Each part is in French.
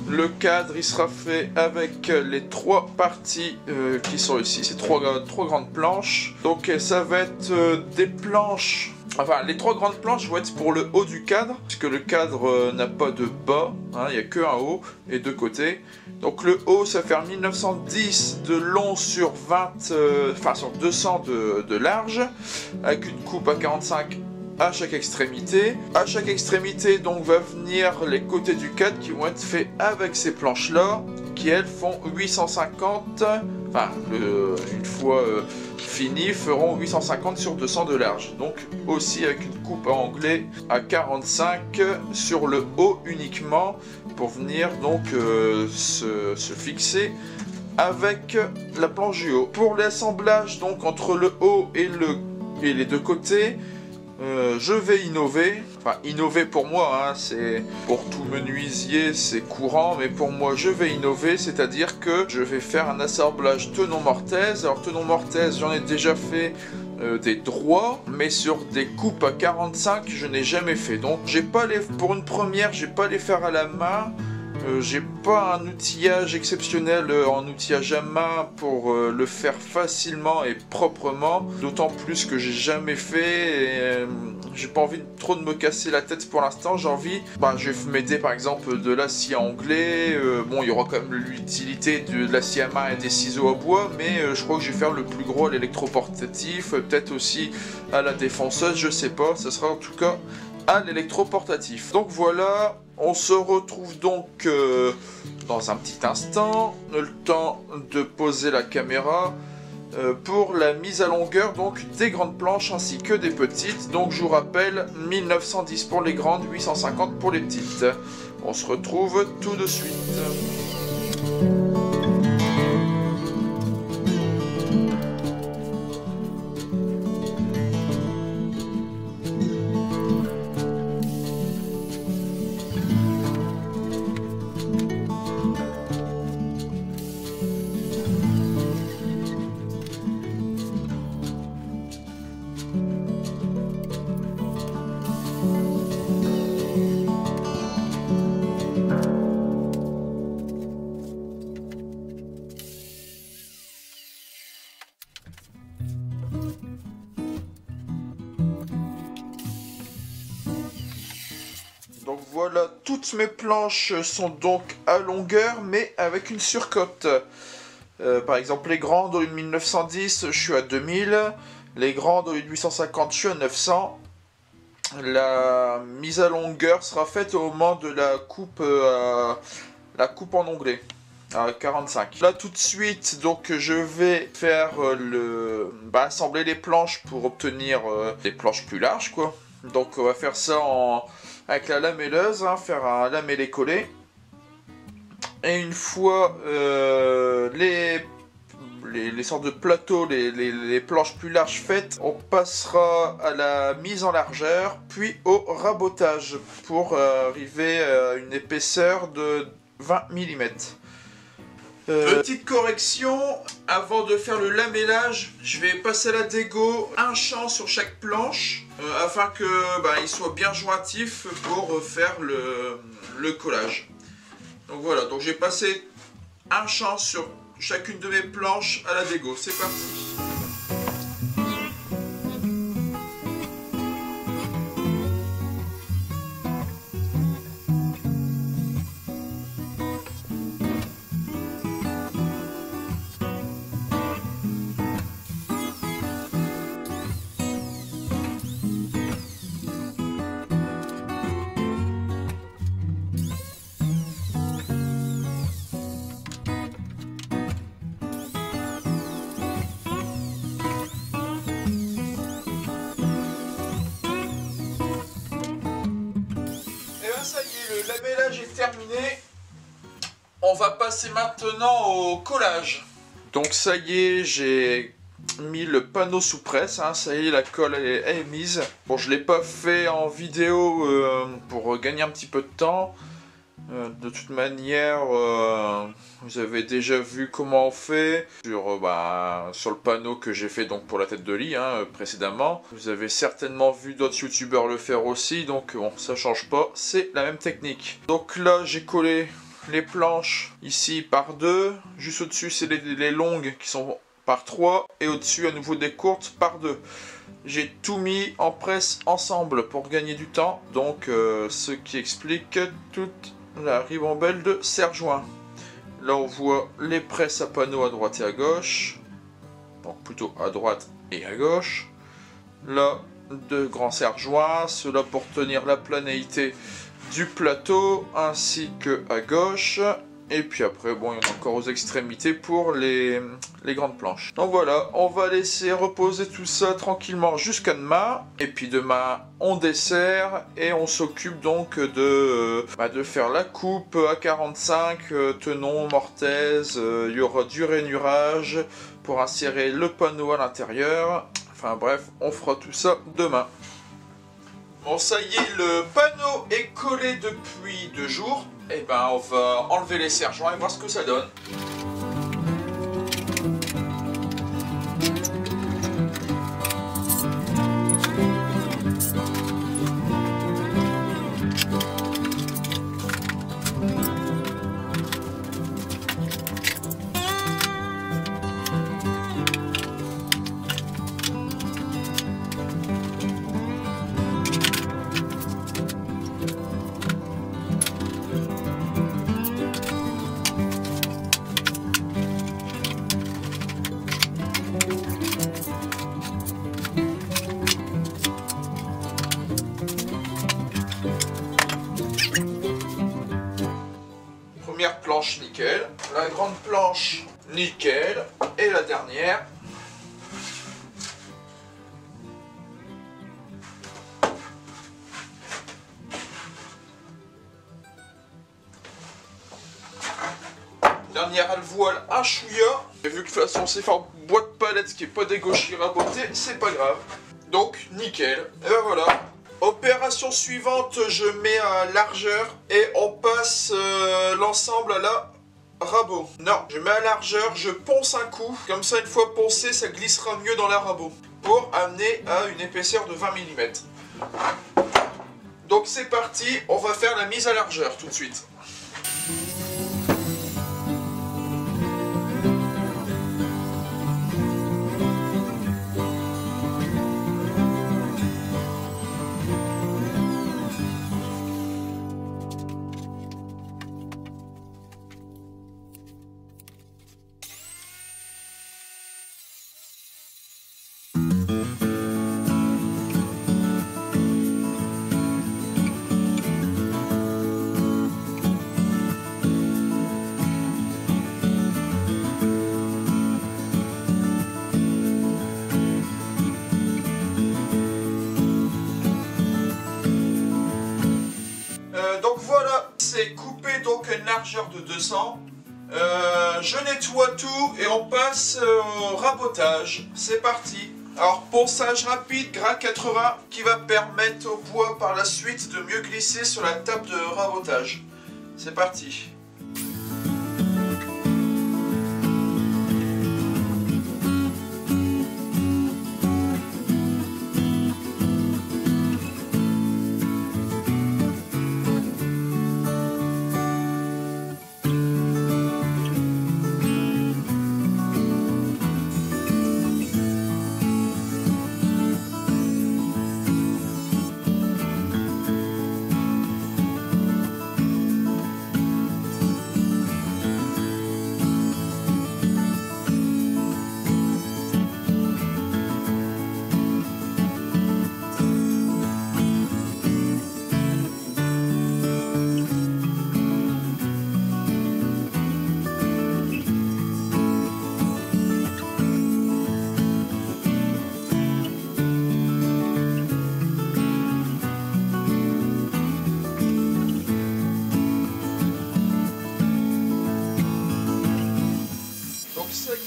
Le cadre il sera fait avec les trois parties qui sont ici, ces trois grandes planches. Donc ça va être des planches, enfin les trois grandes planches vont être pour le haut du cadre, puisque le cadre n'a pas de bas, hein, il n'y a que un haut et deux côtés. Donc le haut ça va faire 1910 de long sur 20, enfin sur 200 de large, avec une coupe à 45 à chaque extrémité. À chaque extrémité donc va venir les côtés du cadre qui vont être faits avec ces planches là, qui elles font 850, enfin une fois fini feront 850 sur 200 de large, donc aussi avec une coupe à anglais à 45 sur le haut uniquement, pour venir donc se fixer avec la planche du haut. Pour l'assemblage donc entre le haut et les deux côtés, je vais innover, enfin innover pour moi, hein, c'est pour tout menuisier c'est courant, mais pour moi je vais innover, c'est-à-dire que je vais faire un assemblage tenon-mortaise. Alors tenon-mortaise j'en ai déjà fait des droits, mais sur des coupes à 45 je n'ai jamais fait, donc j'ai pas pour une première j'ai pas les faire à la main. J'ai pas un outillage exceptionnel en outillage à main pour le faire facilement et proprement, d'autant plus que j'ai jamais fait et j'ai pas envie trop de me casser la tête pour l'instant. J'ai envie, je vais m'aider par exemple de l'acier anglais, bon il y aura quand même l'utilité de l'acier à main et des ciseaux à bois, mais je crois que je vais faire le plus gros à l'électroportatif, peut-être aussi à la défonceuse, je sais pas, ça sera en tout cas à l'électroportatif. Donc voilà, on se retrouve donc dans un petit instant, le temps de poser la caméra pour la mise à longueur donc des grandes planches ainsi que des petites. Donc je vous rappelle, 1910 pour les grandes, 850 pour les petites. On se retrouve tout de suite. Donc voilà, toutes mes planches sont donc à longueur, mais avec une surcote. Par exemple, les grandes au lieu de 1910, je suis à 2000. Les grandes au lieu de 850, je suis à 900. La mise à longueur sera faite au moment de la coupe en onglet à 45. Là tout de suite, donc je vais faire assembler les planches pour obtenir des planches plus larges, quoi. Donc on va faire ça avec la lamelleuse, hein, faire un lamellé-collé. Et une fois les sortes de plateaux, les planches plus larges faites, on passera à la mise en largeur, puis au rabotage pour arriver à une épaisseur de 20 mm. Petite correction, avant de faire le lamellage, je vais passer à la dégo un champ sur chaque planche afin que il soit bien jointif pour faire le collage. Donc voilà, donc j'ai passé un champ sur chacune de mes planches à la dégo, c'est parti. Ça y est, le lamellage est terminé. On va passer maintenant au collage. Donc ça y est, j'ai mis le panneau sous presse, hein, ça y est, la colle est mise. Bon, je l'ai pas fait en vidéo pour gagner un petit peu de temps. De toute manière, vous avez déjà vu comment on fait sur le panneau que j'ai fait donc pour la tête de lit précédemment. Vous avez certainement vu d'autres youtubeurs le faire aussi, donc bon, ça change pas, c'est la même technique. Donc là, j'ai collé les planches ici par 2, juste au-dessus c'est les longues qui sont par 3, et au-dessus à nouveau des courtes par 2. J'ai tout mis en presse ensemble pour gagner du temps, donc ce qui explique toute la ribambelle de serre-joint. Là on voit les presses à panneaux à droite et à gauche, donc plutôt à droite et à gauche. Là, deux grands serre-joints, cela pour tenir la planéité du plateau, ainsi que à gauche. Et puis après, bon, il y en a encore aux extrémités pour les grandes planches. Donc voilà, on va laisser reposer tout ça tranquillement jusqu'à demain. Et puis demain, on dessert et on s'occupe donc de faire la coupe à 45, tenon, mortaise. Il y aura du rainurage pour insérer le panneau à l'intérieur. Enfin bref, on fera tout ça demain. Bon, ça y est, le panneau est collé depuis 2 jours. Et ben, on va enlever les serre-joints et voir ce que ça donne. Première planche nickel, la grande planche nickel, et la dernière. Dernière alvoile à chouïa. Et vu que de toute façon c'est fait en bois de palette, ce qui est pas dégauché raboté, c'est pas grave. Donc nickel, et ben voilà. Opération suivante, je mets à largeur et on passe l'ensemble à la rabot. Non, je mets à largeur, je ponce un coup, comme ça une fois poncé, ça glissera mieux dans la rabot, pour amener à une épaisseur de 20 mm. Donc c'est parti, on va faire la mise à largeur tout de suite. Donc voilà, c'est coupé donc à une largeur de 200. Je nettoie tout et on passe au rabotage. C'est parti. Alors ponçage rapide, grain 80, qui va permettre au bois par la suite de mieux glisser sur la table de rabotage. C'est parti.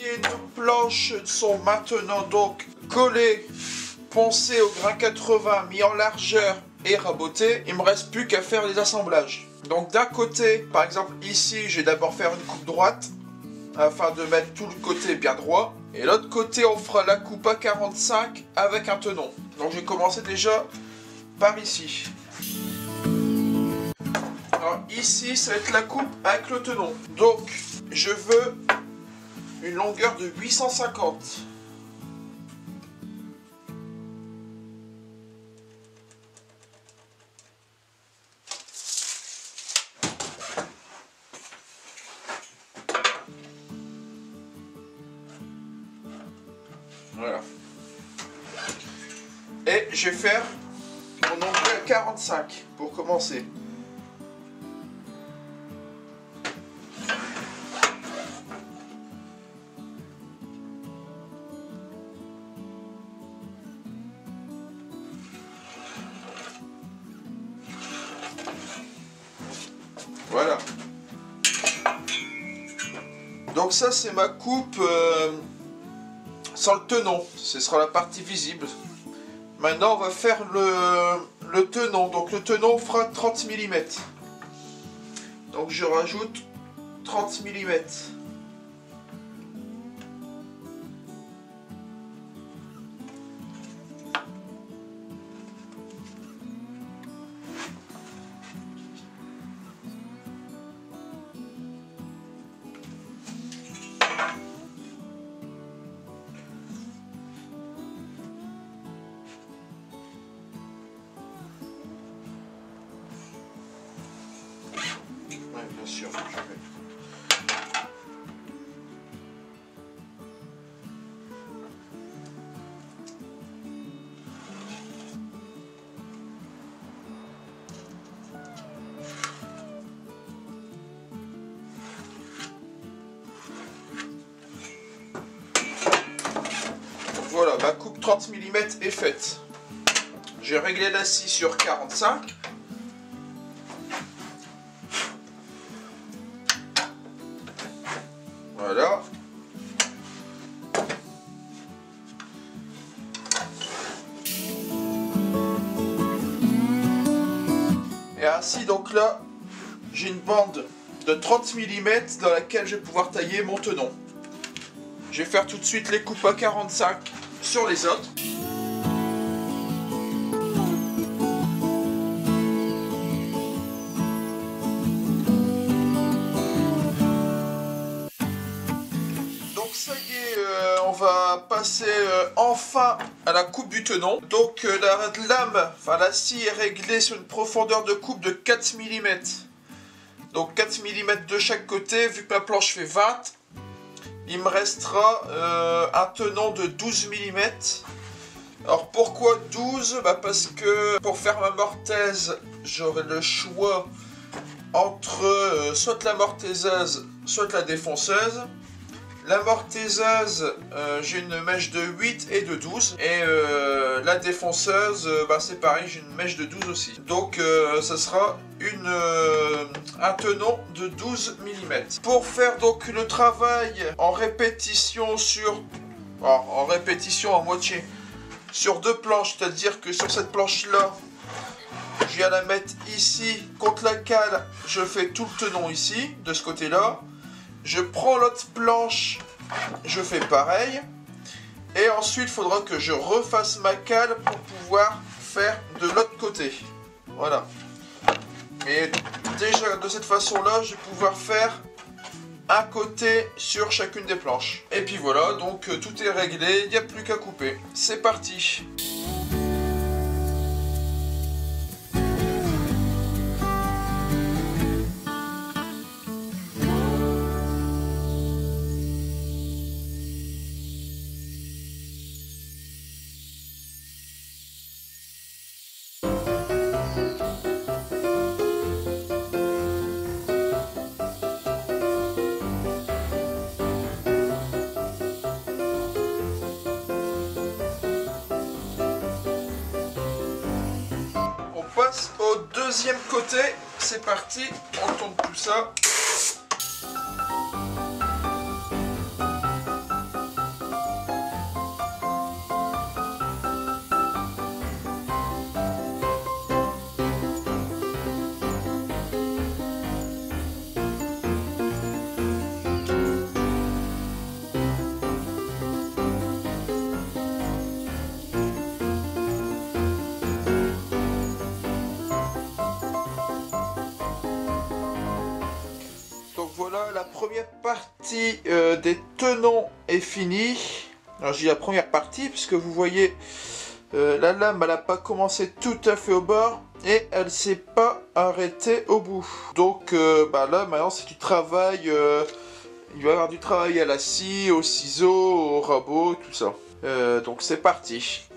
Les planches sont maintenant donc collées, poncées au grain 80, mis en largeur et raboté, il me reste plus qu'à faire les assemblages. Donc d'un côté, par exemple ici, je vais d'abord faire une coupe droite, afin de mettre tout le côté bien droit. Et l'autre côté, on fera la coupe à 45 avec un tenon. Donc je vais commencer déjà par ici. Alors ici, ça va être la coupe avec le tenon. Donc je veux une longueur de 850. Voilà. Et je vais faire mon onglet à 45 pour commencer. Voilà. Donc ça c'est ma coupe sans le tenon. Ce sera la partie visible. Maintenant on va faire le tenon. Donc le tenon fera 30 mm. Donc je rajoute 30 mm. Bien sûr, je vais. Voilà, ma coupe 30 mm est faite. J'ai réglé la scie sur 45. Voilà. Et ainsi, donc là, j'ai une bande de 30 mm dans laquelle je vais pouvoir tailler mon tenon. Je vais faire tout de suite les coupes à 45 sur les autres. Ça y est, on va passer enfin à la coupe du tenon. Donc la lame, enfin la scie est réglée sur une profondeur de coupe de 4 mm. Donc 4 mm de chaque côté, vu que ma planche fait 20, il me restera un tenon de 12 mm. Alors pourquoi 12? Parce que pour faire ma mortaise, j'aurai le choix entre soit la mortaiseuse, soit la défonceuse. La mortaiseuse, j'ai une mèche de 8 et de 12. Et la défonceuse, c'est pareil, j'ai une mèche de 12 aussi. Donc ça sera un tenon de 12 mm. Pour faire donc le travail en répétition en moitié, sur deux planches, c'est-à-dire que sur cette planche-là, je viens la mettre ici contre la cale, je fais tout le tenon ici, de ce côté-là. Je prends l'autre planche, je fais pareil. Et ensuite, il faudra que je refasse ma cale pour pouvoir faire de l'autre côté. Voilà. Mais déjà, de cette façon-là, je vais pouvoir faire un côté sur chacune des planches. Et puis voilà, donc tout est réglé, il n'y a plus qu'à couper. C'est parti. Au deuxième côté, c'est parti, on tourne tout ça. la première partie des tenons est finie. Alors, j'ai la première partie, puisque vous voyez, la lame, elle n'a pas commencé tout à fait au bord, et elle s'est pas arrêtée au bout. Donc, là, maintenant, c'est du travail. Il va y avoir du travail à la scie, au ciseau, au rabot, tout ça. Donc, c'est parti.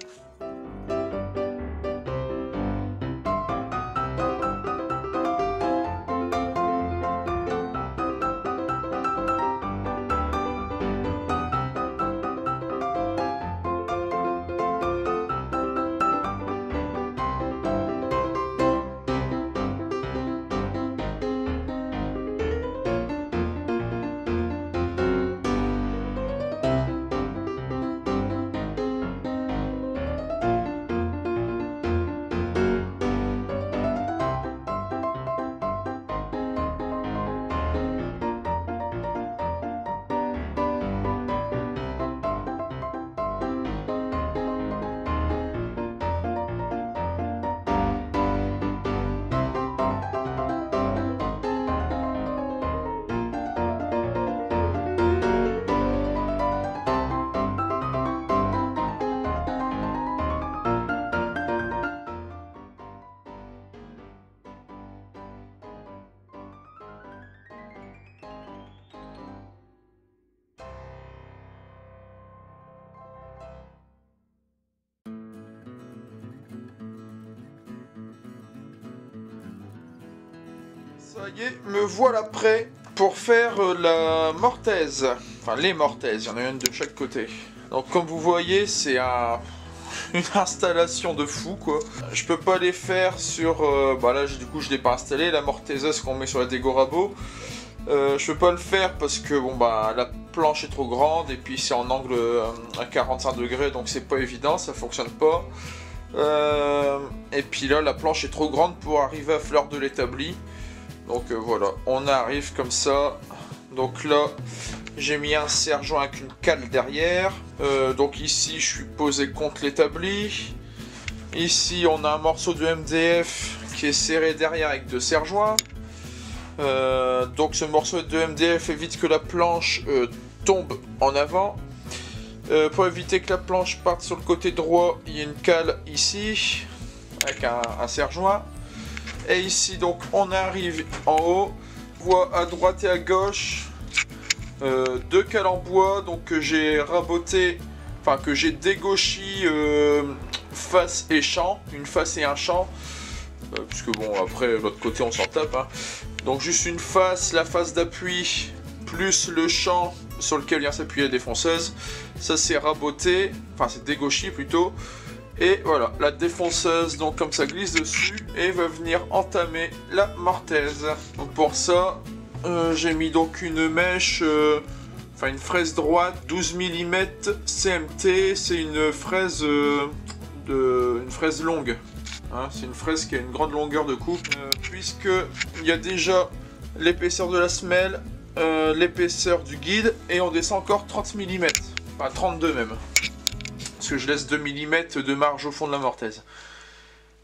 Ça y est, me voilà prêt pour faire la mortaise. Enfin, les mortaises, il y en a une de chaque côté. Donc comme vous voyez, c'est une installation de fou, quoi. Je peux pas les faire sur... là, du coup, je l'ai pas installé, la mortaiseuse qu'on met sur la dégo rabot. Je peux pas le faire parce que, la planche est trop grande, et puis c'est en angle à 45 degrés, donc c'est pas évident, ça fonctionne pas. Et puis là, la planche est trop grande pour arriver à fleur de l'établi. Donc voilà, on arrive comme ça. Donc là, j'ai mis un serre-joint avec une cale derrière. Donc ici, je suis posé contre l'établi. Ici, on a un morceau de MDF qui est serré derrière avec deux serre-joints. Donc ce morceau de MDF évite que la planche tombe en avant. Pour éviter que la planche parte sur le côté droit, il y a une cale ici avec un serre-joint. Et ici, donc, on arrive en haut, voit à droite et à gauche deux cales en bois, donc que j'ai raboté, enfin que j'ai dégauchi face et champ, une face et un champ, puisque bon, après l'autre côté on s'en tape, hein. Donc juste une face, la face d'appui, plus le champ sur lequel vient s'appuyer la défonceuse, ça c'est raboté, enfin c'est dégauchi plutôt. Et voilà, la défonceuse, donc comme ça glisse dessus, et va venir entamer la mortaise. Donc pour ça, j'ai mis donc une mèche, une fraise droite, 12 mm CMT, c'est une fraise, une fraise longue. Hein, c'est une fraise qui a une grande longueur de coupe, puisque il y a déjà l'épaisseur de la semelle, l'épaisseur du guide, et on descend encore 30 mm, enfin 32 même. Parce que je laisse 2 mm de marge au fond de la mortaise.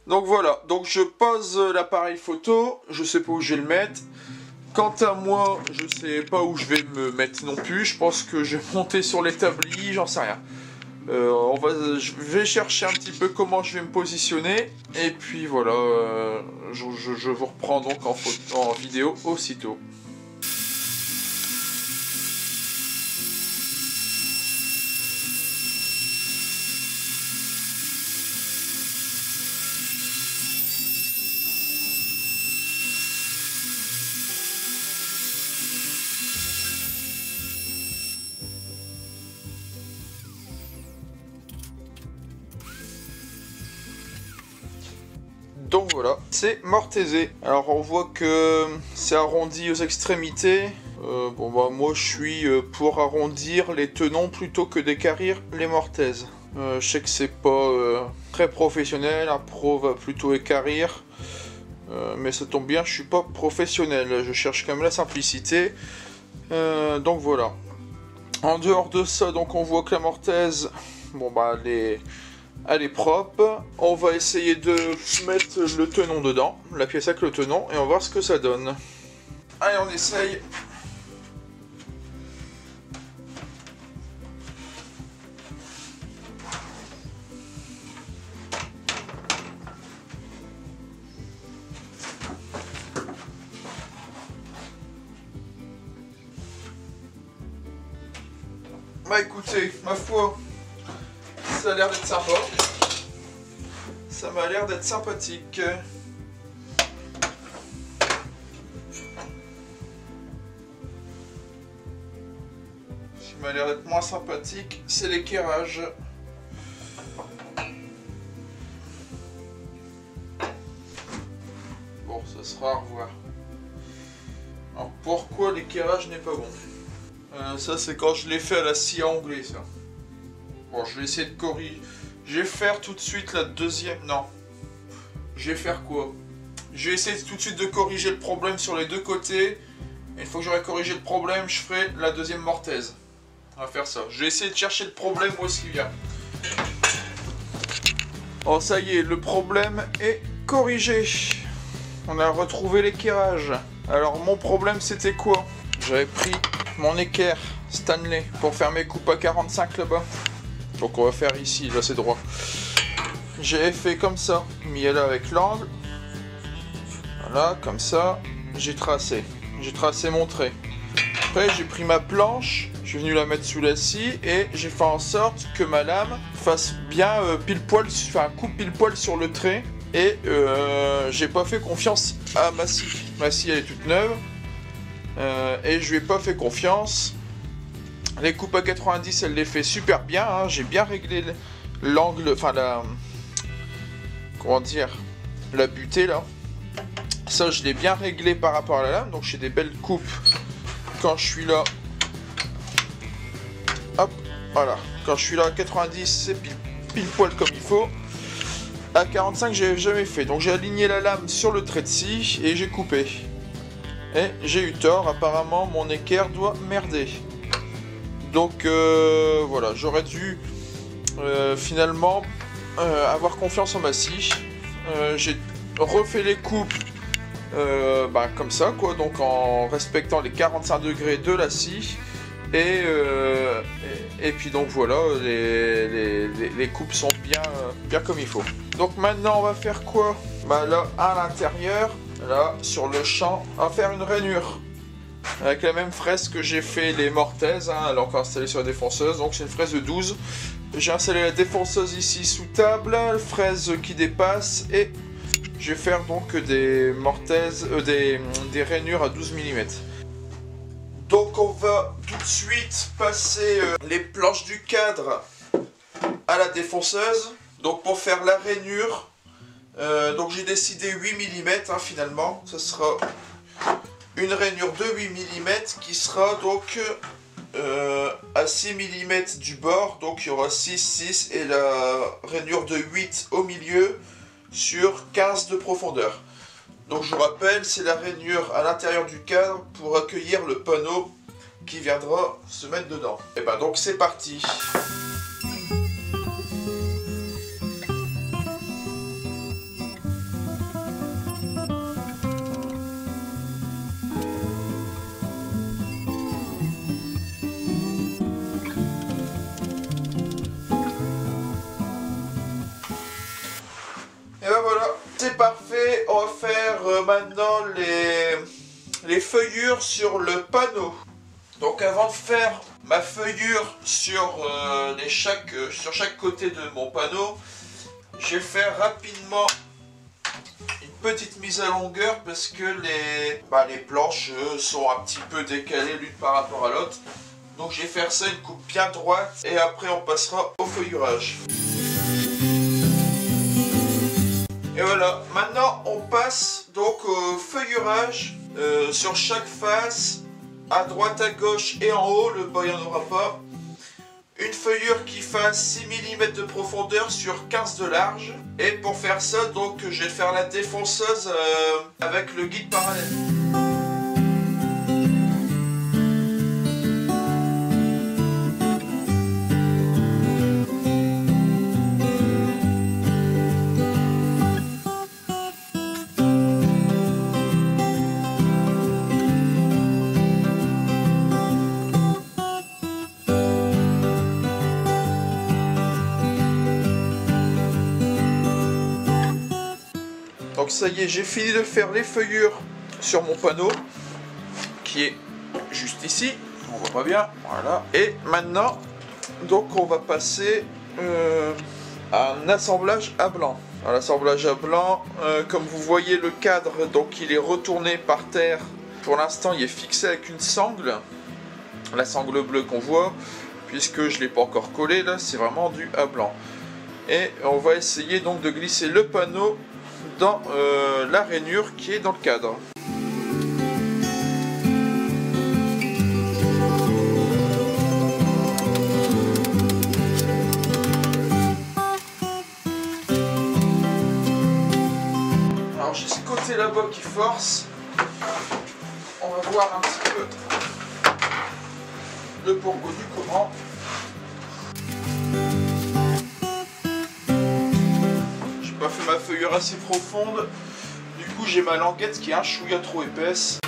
Donc voilà, donc je pose l'appareil photo, je sais pas où je vais le mettre. Quant à moi, je sais pas où je vais me mettre non plus, je pense que je vais monter sur l'établi, j'en sais rien. Je vais chercher un petit peu comment je vais me positionner, et puis voilà, je vous reprends donc en vidéo aussitôt. Donc voilà, c'est mortaisé. Alors on voit que c'est arrondi aux extrémités. Moi je suis pour arrondir les tenons plutôt que d'équarrir les mortaises. Je sais que c'est pas très professionnel, un pro va plutôt équarrir. Mais ça tombe bien, je suis pas professionnel, je cherche quand même la simplicité. Donc voilà. En dehors de ça, donc on voit que la mortaise, elle est propre. On va essayer de mettre le tenon dedans, la pièce avec le tenon, et on va voir ce que ça donne. Allez, on essaye. Bah écoutez, ma foi, ça a l'air d'être sympa. Ça m'a l'air d'être sympathique. Ce qui m'a l'air d'être moins sympathique, c'est l'équerrage. Bon, ça sera à revoir. Alors pourquoi l'équerrage n'est pas bon? Ça c'est quand je l'ai fait à la scie à onglet, ça. Bon, je vais essayer de corriger. Je vais faire tout de suite la deuxième... Non. Je vais faire quoi? Je vais essayer tout de suite de corriger le problème sur les deux côtés. Et une fois que j'aurai corrigé le problème, je ferai la deuxième mortaise. On va faire ça. Je vais essayer de chercher le problème où est-ce qu'il vient. Oh, ça y est, le problème est corrigé. On a retrouvé l'équerrage. Alors, mon problème, c'était quoi? J'avais pris mon équerre Stanley pour faire mes coupes à 45 là-bas. Donc on va faire ici, là c'est droit. J'ai fait comme ça, mis là avec l'angle. Voilà, comme ça, j'ai tracé mon trait. Après j'ai pris ma planche, je suis venu la mettre sous la scie et j'ai fait en sorte que ma lame fasse bien pile poil, enfin coupe pile poil sur le trait. Et j'ai pas fait confiance à ma scie. Ma scie elle est toute neuve. Et je lui ai pas fait confiance. Les coupes à 90, elle les fait super bien. Hein. J'ai bien réglé l'angle, enfin la... Comment dire? La butée là. Ça, je l'ai bien réglé par rapport à la lame. Donc j'ai des belles coupes quand je suis là. Hop, voilà. Quand je suis là à 90, c'est pile poil comme il faut. À 45, j'ai jamais fait. Donc j'ai aligné la lame sur le trait de scie et j'ai coupé. Et j'ai eu tort. Apparemment, mon équerre doit merder. Donc voilà, j'aurais dû finalement avoir confiance en ma scie. J'ai refait les coupes comme ça, quoi, donc en respectant les 45 degrés de la scie. Et puis donc voilà, les coupes sont bien comme il faut. Donc maintenant on va faire quoi? Bah là, à l'intérieur, là, sur le champ, on va faire une rainure. Avec la même fraise que j'ai fait les mortaises, hein, elle est encore installée sur la défonceuse, donc c'est une fraise de 12. J'ai installé la défonceuse ici sous table, fraise qui dépasse, et je vais faire donc des mortaises, des rainures à 12 mm. Donc on va tout de suite passer les planches du cadre à la défonceuse. Donc pour faire la rainure, donc j'ai décidé 8 mm hein, finalement, ce sera... une rainure de 8 mm qui sera donc à 6 mm du bord, donc il y aura 6, 6 et la rainure de 8 au milieu sur 15 de profondeur. Donc je vous rappelle, c'est la rainure à l'intérieur du cadre pour accueillir le panneau qui viendra se mettre dedans. Et ben donc c'est parti. C'est parfait, on va faire maintenant les feuillures sur le panneau. Donc avant de faire ma feuillure sur chaque côté de mon panneau, je vais faire rapidement une petite mise à longueur parce que les planches sont un petit peu décalées l'une par rapport à l'autre. Donc je vais faire ça, une coupe bien droite et après on passera au feuillurage. Et voilà, maintenant on passe donc au feuillurage sur chaque face, à droite, à gauche et en haut, le bas il n'y en aura pas. Une feuillure qui fasse 6 mm de profondeur sur 15 de large. Et pour faire ça, donc je vais faire la défonceuse avec le guide parallèle. Donc ça y est, j'ai fini de faire les feuillures sur mon panneau, qui est juste ici, on voit pas bien, voilà. Et maintenant, donc on va passer à un assemblage à blanc. À l'assemblage à blanc, comme vous voyez le cadre, donc il est retourné par terre. Pour l'instant il est fixé avec une sangle, la sangle bleue qu'on voit, puisque je ne l'ai pas encore collé, là c'est vraiment du à blanc. Et on va essayer donc de glisser le panneau dans la rainure qui est dans le cadre. Alors j'ai ce côté là-bas qui force. On va voir un petit peu le pourquoi du comment. J'ai pas fait ma feuillure assez profonde. Du coup j'ai ma languette qui est un chouïa trop épaisse.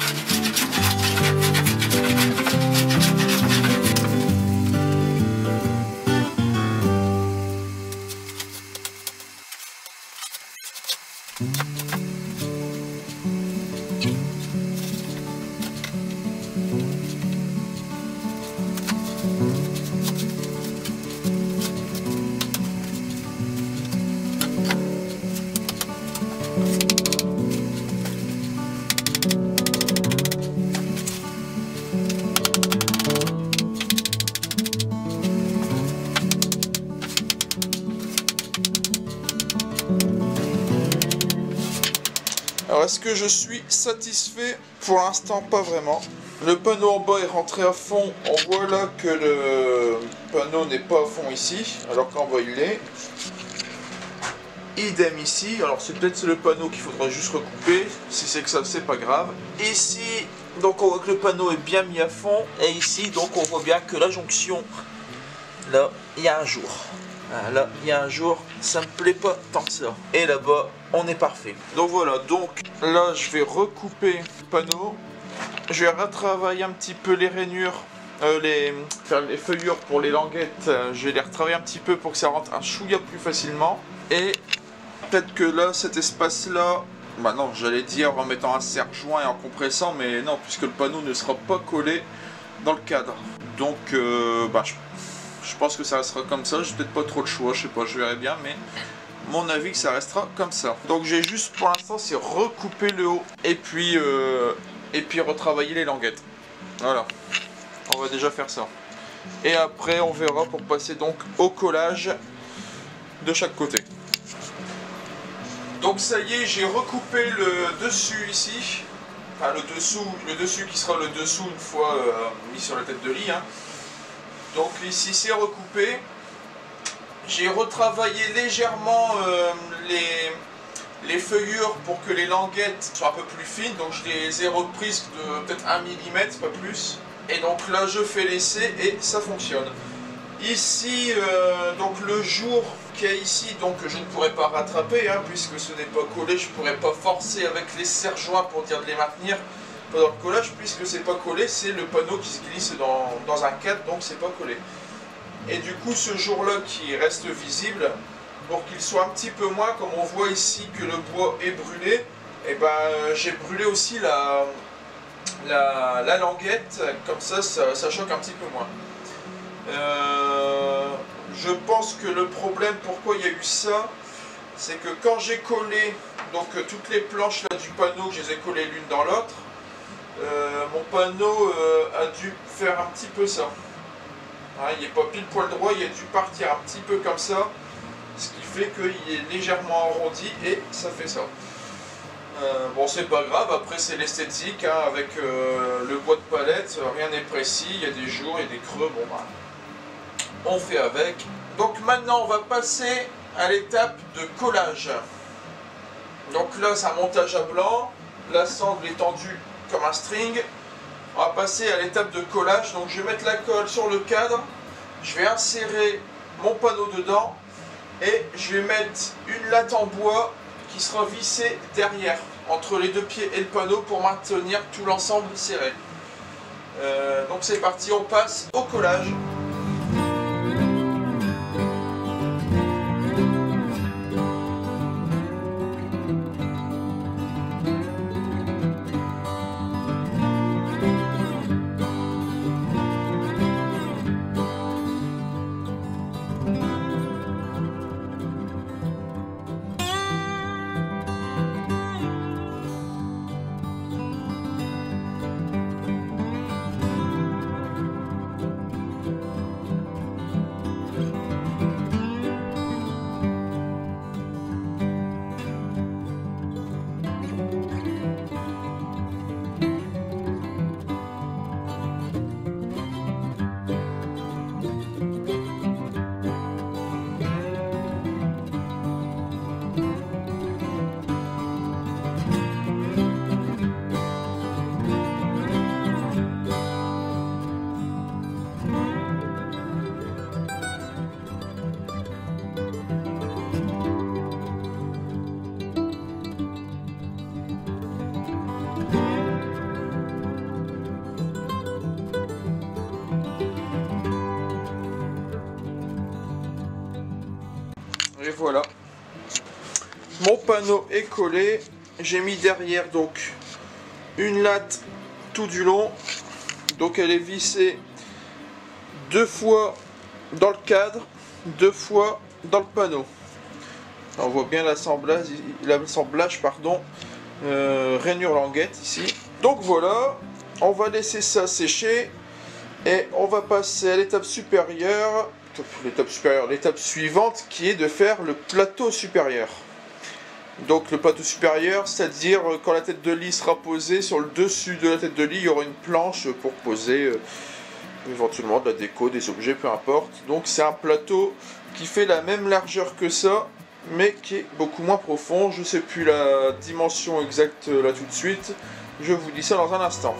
Alors est-ce que je suis satisfait? Pour l'instant pas vraiment. Le panneau en bas est rentré à fond. On voit là que le panneau n'est pas à fond ici, alors qu'en bas il l'est. Idem ici. Alors c'est peut-être le panneau qu'il faudra juste recouper. Si c'est que ça, c'est pas grave. Ici, donc on voit que le panneau est bien mis à fond. Et ici, donc on voit bien que la jonction, là, il y a un jour. Là, il y a un jour, ça me plaît pas tant que ça. Et là-bas, on est parfait. Donc voilà, donc là, je vais recouper le panneau. Je vais retravailler un petit peu les rainures, faire les feuillures pour les languettes. Je vais les retravailler un petit peu pour que ça rentre un chouïa plus facilement. Et peut-être que là, cet espace-là, bah non, j'allais dire en mettant un serre-joint et en compressant, mais non, puisque le panneau ne sera pas collé dans le cadre. Donc, je pense que ça restera comme ça. J'ai peut-être pas trop de choix, je sais pas, je verrai bien, mais mon avis que ça restera comme ça. Donc j'ai juste pour l'instant c'est recouper le haut et puis retravailler les languettes. Voilà, on va déjà faire ça. Et après on verra pour passer donc au collage de chaque côté. Donc ça y est, j'ai recoupé le dessus ici. Enfin le dessus qui sera le dessous une fois mis sur la tête de lit, hein. Donc ici c'est recoupé. J'ai retravaillé légèrement les feuillures pour que les languettes soient un peu plus fines. Donc je les ai reprises de peut-être 1 mm, pas plus. Et donc là je fais l'essai et ça fonctionne. Ici, donc le jour qui est ici, donc je ne pourrais pas rattraper, hein, puisque ce n'est pas collé. Je ne pourrais pas forcer avec les serre-joints pour dire de les maintenir pendant le collage, puisque c'est pas collé, c'est le panneau qui se glisse dans un cadre, donc c'est pas collé. Et du coup ce jour-là qui reste visible, pour qu'il soit un petit peu moins, comme on voit ici que le bois est brûlé, et ben j'ai brûlé aussi la languette, comme ça choque un petit peu moins. Je pense que le problème, pourquoi il y a eu ça, c'est que quand j'ai collé donc toutes les planches là du panneau, je les ai collées l'une dans l'autre, mon panneau a dû faire un petit peu ça. Hein, il n'est pas pile poil droit, il a dû partir un petit peu comme ça, ce qui fait qu'il est légèrement arrondi et ça fait ça. Bon, c'est pas grave, après c'est l'esthétique, hein, avec le bois de palette, rien n'est précis, il y a des jours et des creux, bon bah, on fait avec. Donc maintenant on va passer à l'étape de collage. Donc là c'est un montage à blanc, la sangle est tendue comme un string. On va passer à l'étape de collage. Donc je vais mettre la colle sur le cadre, je vais insérer mon panneau dedans et je vais mettre une latte en bois qui sera vissée derrière entre les deux pieds et le panneau pour maintenir tout l'ensemble serré. Donc c'est parti, on passe au collage. voilà. Mon panneau est collé. J'ai mis derrière donc une latte tout du long. Donc elle est vissée 2 fois dans le cadre, 2 fois dans le panneau. On voit bien l'assemblage, rainure languette ici. Donc voilà, on va laisser ça sécher et on va passer à l'étape supérieure, l'étape suivante qui est de faire le plateau supérieur. Donc le plateau supérieur, c'est-à-dire quand la tête de lit sera posée, sur le dessus de la tête de lit, il y aura une planche pour poser éventuellement de la déco, des objets, peu importe. Donc c'est un plateau qui fait la même largeur que ça, mais qui est beaucoup moins profond. Je ne sais plus la dimension exacte là tout de suite. Je vous dis ça dans un instant.